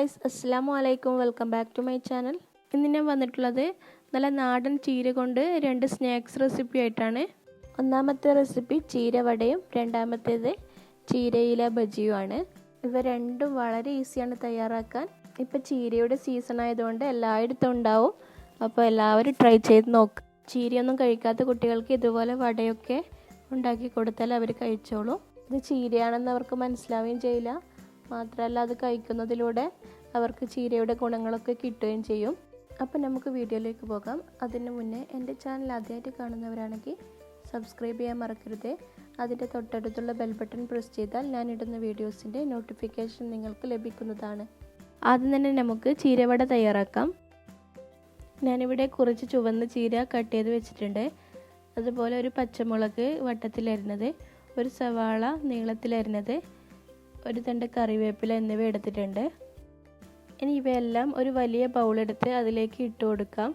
Guys, അസ്സലാമു അലൈക്കും. Welcome back to my channel. ഇന്ന് ഞാൻ വന്നിട്ടുള്ളത് നല്ല നാടൻ ചീര കൊണ്ട് 2 സ്നാക്സ് റെസിപ്പി ആയിട്ടാണ്. ഒന്നാമത്തെ റെസിപ്പി ചീര വടയും രണ്ടാമത്തേത് ചീരയില ബജിയുമാണ്. ഇവ രണ്ടും വളരെ ഈസിയാണ് തയ്യാറാക്കാൻ. ഇപ്പോൾ ചീരയുടെ സീസൺ ആയതുകൊണ്ട് എല്ലായിടത്തും ഉണ്ടാവും. അപ്പോൾ എല്ലാവരും ട്രൈ ചെയ്ത് നോക്കുക. ചീരയൊന്നും കഴിക്കാത്ത കുട്ടികൾക്ക് ഇതുപോലെ വടയൊക്കെ ഉണ്ടാക്കി കൊടുത്താൽ അവർ കഴിച്ചോളും. ഇത് ചീരയാണെന്ന് അവർക്ക് മനസ്സിലാവുകയും ചെയ്യില്ല. മാത്രമല്ല അത് കഴിക്കുന്നതിലൂടെ അവർക്ക് ചീരയുടെ ഗുണങ്ങളൊക്കെ കിട്ടുകയും ചെയ്യും. അപ്പോൾ നമുക്ക് വീഡിയോയിലേക്ക് പോകാം. അതിന് മുന്നേ എൻ്റെ ചാനൽ ആദ്യമായിട്ട് കാണുന്നവരാണെങ്കിൽ സബ്സ്ക്രൈബ് ചെയ്യാൻ മറക്കരുത്. അതിൻ്റെ തൊട്ടടുത്തുള്ള ബെൽ ബട്ടൺ പ്രസ് ചെയ്താൽ ഞാനിടുന്ന വീഡിയോസിൻ്റെ നോട്ടിഫിക്കേഷൻ നിങ്ങൾക്ക് ലഭിക്കുന്നതാണ്. ആദ്യം തന്നെ നമുക്ക് ചീരവട തയ്യാറാക്കാം. ഞാനിവിടെ കുറച്ച് ചുവന്ന ചീര കട്ട് ചെയ്ത് വെച്ചിട്ടുണ്ട്. അതുപോലെ ഒരു പച്ചമുളക് വട്ടത്തിലരിഞ്ഞത്, ഒരു സവാള നീളത്തിലരിഞ്ഞത്, ഒരു തണ്ട് കറിവേപ്പില എന്നിവ എടുത്തിട്ടുണ്ട്. ഇനി ഇവയെല്ലാം ഒരു വലിയ ബൗളെടുത്ത് അതിലേക്ക് ഇട്ട് കൊടുക്കാം.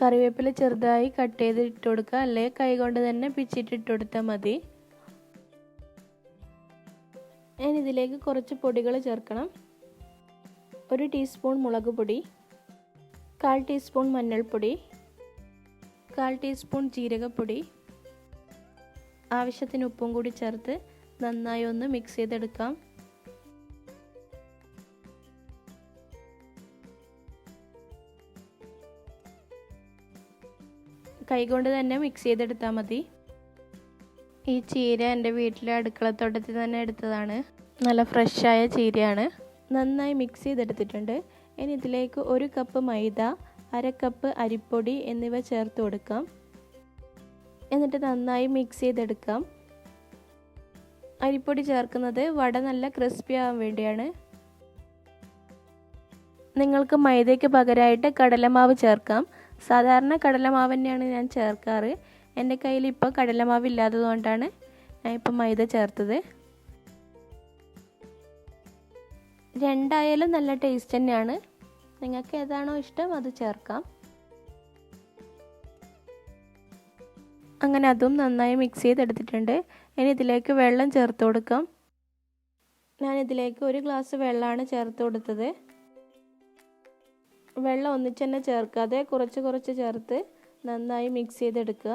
കറിവേപ്പില ചെറുതായി കട്ട് ചെയ്ത് ഇട്ട് കൊടുക്കുക, അല്ലെങ്കിൽ കൈകൊണ്ട് തന്നെ പിച്ചിട്ട് ഇട്ട് കൊടുത്താൽ മതി. ഞാൻ ഇതിലേക്ക് കുറച്ച് പൊടികൾ ചേർക്കണം. 1 ടീസ്പൂൺ മുളക് പൊടി, 1/4 ടീസ്പൂൺ മഞ്ഞൾപ്പൊടി, 1/4 ടീസ്പൂൺ ജീരകപ്പൊടി, ആവശ്യത്തിന് ഉപ്പും കൂടി ചേർത്ത് നന്നായി ഒന്ന് മിക്സ് ചെയ്തെടുക്കാം. കൈകൊണ്ട് തന്നെ മിക്സ് ചെയ്തെടുത്താൽ മതി. ഈ ചീര എൻ്റെ വീട്ടിലെ അടുക്കളത്തോട്ടത്തിൽ തന്നെ എടുത്തതാണ്. നല്ല ഫ്രഷായ ചീരയാണ്. നന്നായി മിക്സ് ചെയ്തെടുത്തിട്ടുണ്ട്. ഇനി ഇതിലേക്ക് 1 കപ്പ് മൈദ, 1/2 കപ്പ് അരിപ്പൊടി എന്നിവ ചേർത്ത് കൊടുക്കാം. എന്നിട്ട് നന്നായി മിക്സ് ചെയ്തെടുക്കാം. അരിപ്പൊടി ചേർക്കുന്നത് വട നല്ല ക്രിസ്പി ആവാൻ വേണ്ടിയാണ്. നിങ്ങൾക്ക് മൈദയ്ക്ക് പകരമായിട്ട് കടലമാവ് ചേർക്കാം. സാധാരണ കടലമാവ് തന്നെയാണ് ഞാൻ ചേർക്കാറ്. എൻ്റെ കയ്യിൽ ഇപ്പോൾ കടലമാവ് ഇല്ലാത്തതുകൊണ്ടാണ് ഞാൻ ഇപ്പോൾ മൈദ ചേർത്തത്. രണ്ടായാലും നല്ല ടേസ്റ്റ് തന്നെയാണ്. നിങ്ങൾക്ക് ഏതാണോ ഇഷ്ടം അത് ചേർക്കാം. അങ്ങനെ അതും നന്നായി മിക്സ് ചെയ്തെടുത്തിട്ടുണ്ട്. ഇനി ഇതിലേക്ക് വെള്ളം ചേർത്ത് കൊടുക്കാം. ഞാനിതിലേക്ക് 1 ഗ്ലാസ് വെള്ളമാണ് ചേർത്ത് കൊടുത്തത്. വെള്ളം ഒന്നിച്ച് തന്നെ ചേർക്കാതെ കുറച്ച് ചേർത്ത് നന്നായി മിക്സ് ചെയ്തെടുക്കുക.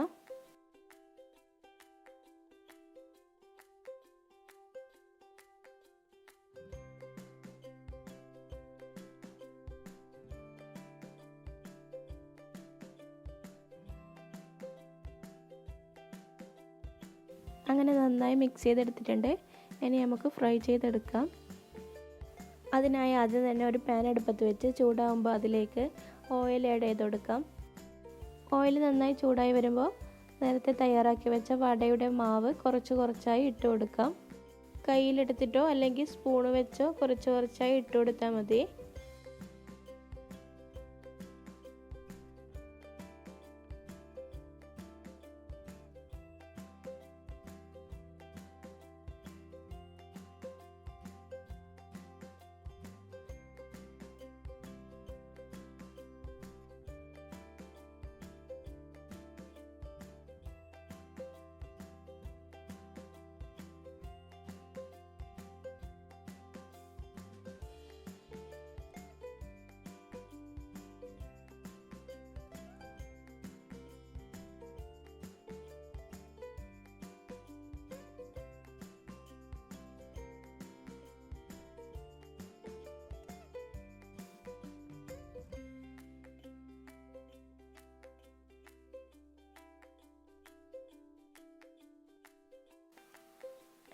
അങ്ങനെ നന്നായി മിക്സ് ചെയ്തെടുത്തിട്ടുണ്ട്. ഇനി നമുക്ക് ഫ്രൈ ചെയ്തെടുക്കാം. അതിനായി ആദ്യം തന്നെ ഒരു പാൻ അടുപ്പത്ത് വെച്ച് ചൂടാകുമ്പോൾ അതിലേക്ക് ഓയിൽ ആഡ് ചെയ്ത് കൊടുക്കാം. ഓയിൽ നന്നായി ചൂടായി വരുമ്പോൾ നേരത്തെ തയ്യാറാക്കി വെച്ച വടയുടെ മാവ് കുറച്ചായി ഇട്ട് കൊടുക്കാം. കയ്യിലെടുത്തിട്ടോ അല്ലെങ്കിൽ സ്പൂണ് വെച്ചോ കുറച്ചായി ഇട്ട് കൊടുത്താൽ മതി.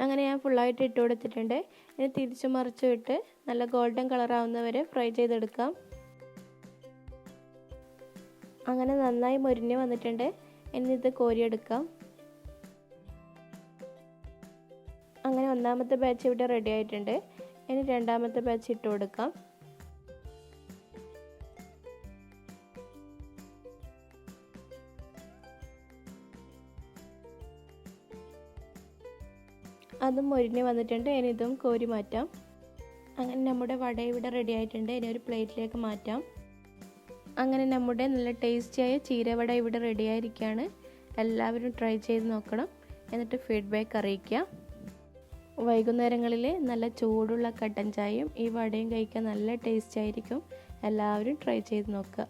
അങ്ങനെ ഞാൻ ഫുള്ളായിട്ട് ഇട്ട് കൊടുത്തിട്ടുണ്ട്. ഇനി തിരിച്ചു മറിച്ചു ഇട്ട് നല്ല ഗോൾഡൻ കളർ ആവുന്നവരെ ഫ്രൈ ചെയ്തെടുക്കാം. അങ്ങനെ നന്നായി മൊരിഞ്ഞ് വന്നിട്ടുണ്ട്. ഇനി ഇത് കോരിയെടുക്കാം. ഒന്നാമത്തെ ബാച്ച് ഇവിടെ റെഡി ആയിട്ടുണ്ട്. ഇനി രണ്ടാമത്തെ ബാച്ച് ഇട്ട് കൊടുക്കാം. അതും മൊരിഞ്ഞ് വന്നിട്ടുണ്ട്. ഇനി ഇതും കോരി മാറ്റാം. അങ്ങനെ നമ്മുടെ വട ഇവിടെ റെഡി ആയിട്ടുണ്ട്. ഇനി ഒരു പ്ലേറ്റിലേക്ക് മാറ്റാം. അങ്ങനെ നമ്മുടെ നല്ല ടേസ്റ്റിയായ ചീരവട ഇവിടെ റെഡി ആയിരിക്കുകയാണ്. എല്ലാവരും ട്രൈ ചെയ്ത് നോക്കണം. എന്നിട്ട് ഫീഡ്ബാക്ക് അറിയിക്കുക. വൈകുന്നേരങ്ങളിൽ നല്ല ചൂടുള്ള കട്ടൻ ചായയും ഈ വടയും കഴിക്കാൻ നല്ല ടേസ്റ്റ് ആയിരിക്കും. എല്ലാവരും ട്രൈ ചെയ്ത് നോക്കുക.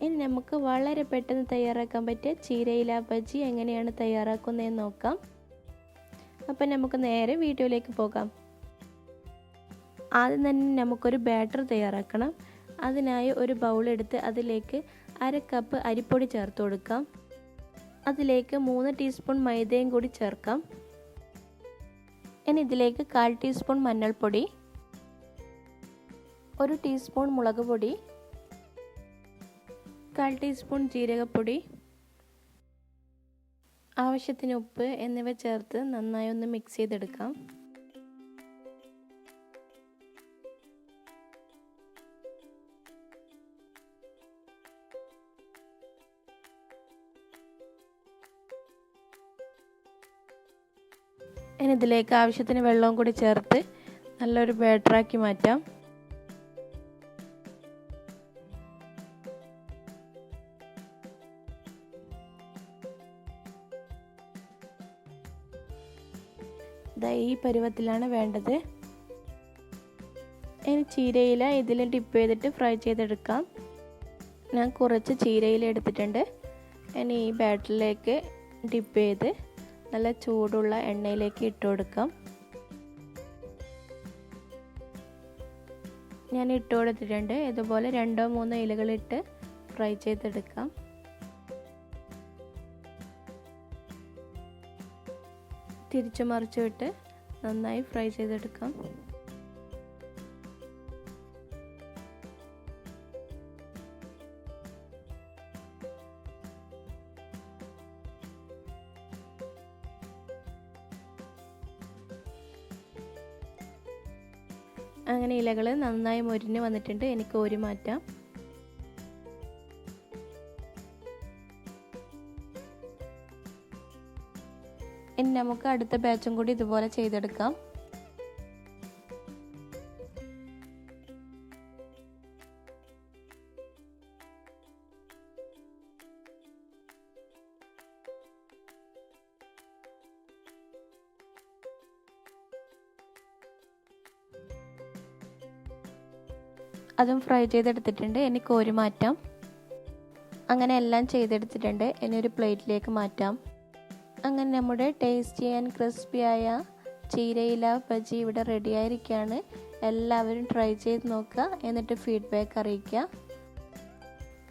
ഇനി നമുക്ക് വളരെ പെട്ടെന്ന് തയ്യാറാക്കാൻ പറ്റിയ ചീരയില ബജ്ജി എങ്ങനെയാണ് തയ്യാറാക്കുന്നതെന്ന് നോക്കാം. അപ്പം നമുക്ക് നേരെ വീഡിയോയിലേക്ക് പോകാം. ആദ്യം തന്നെ നമുക്കൊരു ബാറ്റർ തയ്യാറാക്കണം. അതിനായി ഒരു ബൗൾ എടുത്ത് അതിലേക്ക് 1/2 കപ്പ് അരിപ്പൊടി ചേർത്ത് കൊടുക്കാം. അതിലേക്ക് 3 ടീസ്പൂൺ മൈദയും കൂടി ചേർക്കാം. ഇനി ഇതിലേക്ക് 1/4 ടീസ്പൂൺ മഞ്ഞൾപ്പൊടി, 1 ടീസ്പൂൺ മുളക് പൊടി, 1/4 ടീസ്പൂൺ ജീരകപ്പൊടി, ആവശ്യത്തിന് ഉപ്പ് എന്നിവ ചേർത്ത് നന്നായി ഒന്ന് മിക്സ് ചെയ്തെടുക്കാം. ഇനി ഇതിലേക്ക് ആവശ്യത്തിന് വെള്ളവും കൂടി ചേർത്ത് നല്ലൊരു ബാറ്ററാക്കി മാറ്റാം. ഈ പരുവത്തിലാണ് വേണ്ടത്. ഇനി ചീരയില ഇതിൽ ഡിപ്പ് ചെയ്തിട്ട് ഫ്രൈ ചെയ്തെടുക്കാം. ഞാൻ കുറച്ച് ചീരയില എടുത്തിട്ടുണ്ട്. ഇനി ഈ ബാറ്ററിലേക്ക് ഡിപ്പ് ചെയ്ത് നല്ല ചൂടുള്ള എണ്ണയിലേക്ക് ഇട്ട് കൊടുക്കാം. ഞാൻ ഇട്ട് കൊടുത്തിട്ടുണ്ട്. ഇതുപോലെ 2-3 ഇലകളിട്ട് ഫ്രൈ ചെയ്തെടുക്കാം. തിരിച്ചു മറിച്ചു വിട്ട് നന്നായി ഫ്രൈ ചെയ്തെടുക്കാം. അങ്ങനെ ഇലകൾ നന്നായി മൊരിഞ്ഞ് വന്നിട്ടുണ്ട്. എനിക്ക് കോരി മാറ്റാം. ഇനി നമുക്ക് അടുത്ത ബാച്ചും കൂടി ഇതുപോലെ ചെയ്തെടുക്കാം. അതും ഫ്രൈ ചെയ്തെടുത്തിട്ടുണ്ട്. ഇനി കോരി മാറ്റാം. അങ്ങനെ എല്ലാം ചെയ്തെടുത്തിട്ടുണ്ട്. ഇനി ഒരു പ്ലേറ്റിലേക്ക് മാറ്റാം. അങ്ങനെ നമ്മുടെ ടേസ്റ്റി ആൻഡ് ക്രിസ്പിയായ ചീരയില ബജ്ജി ഇവിടെ റെഡി ആയിരിക്കുകയാണ്. എല്ലാവരും ട്രൈ ചെയ്ത് നോക്കുക. എന്നിട്ട് ഫീഡ്ബാക്ക് അറിയിക്കുക.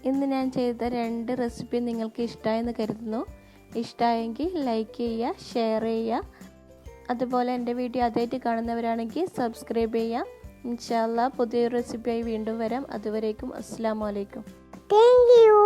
ഇന്ന് ഞാൻ ചെയ്ത 2 റെസിപ്പി നിങ്ങൾക്ക് ഇഷ്ടമായെന്ന് കരുതുന്നു. ഇഷ്ടമായെങ്കിൽ ലൈക്ക് ചെയ്യുക, ഷെയർ ചെയ്യുക. അതുപോലെ എൻ്റെ വീഡിയോ ആദ്യമായിട്ട് കാണുന്നവരാണെങ്കിൽ സബ്സ്ക്രൈബ് ചെയ്യുക. ഇൻഷാ അല്ലാഹ് പുതിയൊരു റെസിപ്പിയായി വീണ്ടും വരാം. അതുവരേക്കും അസ്സലാമു അലൈക്കും. Thank you.